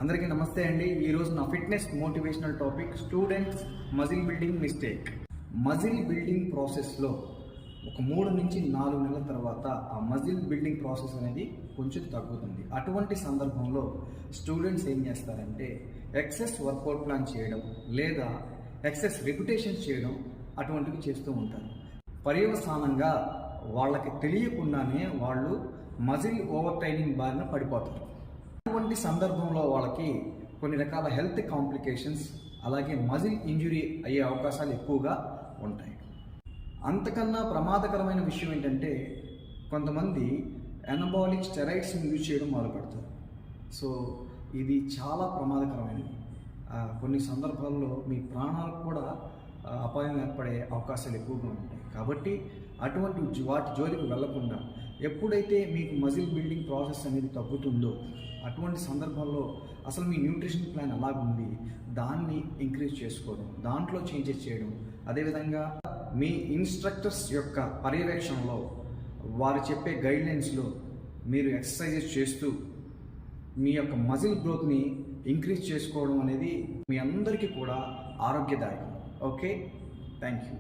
అందరికీ నమస్తే అండి. ఈరోజు నా fitness motivational topic students muscle building mistake. Muscle building ప్రాసెస్లో ఒక 3 నుంచి 4 నెలల తర్వాత ఆ మజిల్ బిల్డింగ్ ప్రాసెస్ అనేది కొంచెం తగ్గుతుంది. అటువంటి సందర్భంలో స్టూడెంట్స్ ఏం చేస్తారంటే ఎక్సెస్ వర్కౌట్ ప్లాన్ చేయడం లేదా ఎక్సెస్ రిపిటేషన్స్ చేయడం అటువంటివి చేస్తూ ఉంటారు. పర్యవసానంగా వాళ్ళకి తెలియకుండానే వాళ్ళు మజిల్ ఓవర్ ట్రైనింగ్ బారిన పడిపోతారు. అటువంటి సందర్భంలో వాళ్ళకి కొన్ని రకాల హెల్త్ కాంప్లికేషన్స్ అలాగే మజిల్ ఇంజురీ అయ్యే అవకాశాలు ఎక్కువగా ఉంటాయి. అంతకన్నా ప్రమాదకరమైన విషయం ఏంటంటే కొంతమంది ఎనబాలిక్ స్టెరాయిడ్స్ని యూజ్ చేయడం మొదలుపెడతారు. సో ఇది చాలా ప్రమాదకరమైనది. కొన్ని సందర్భాల్లో మీ ప్రాణాలకు కూడా అపాయం ఏర్పడే అవకాశాలు ఎక్కువగా ఉంటాయి. కాబట్టి అటువంటి వాటి జోలికి వెళ్లకుండా ఎప్పుడైతే మీకు మజిల్ బిల్డింగ్ ప్రాసెస్ అనేది తగ్గుతుందో అటువంటి సందర్భంలో అసలు మీ న్యూట్రిషన్ ప్లాన్ ఎలాగుంది దాన్ని ఇంక్రీజ్ చేసుకోవడం, దాంట్లో చేంజెస్ చేయడం, అదేవిధంగా మీ ఇన్స్ట్రక్టర్స్ యొక్క పర్యవేక్షణలో వారు చెప్పే గైడ్లైన్స్లో మీరు ఎక్సర్సైజెస్ చేస్తూ మీ యొక్క మజిల్ గ్రోత్ని ఇంక్రీజ్ చేసుకోవడం అనేది మీ అందరికీ కూడా ఆరోగ్యదాయకం. Okay, thank you.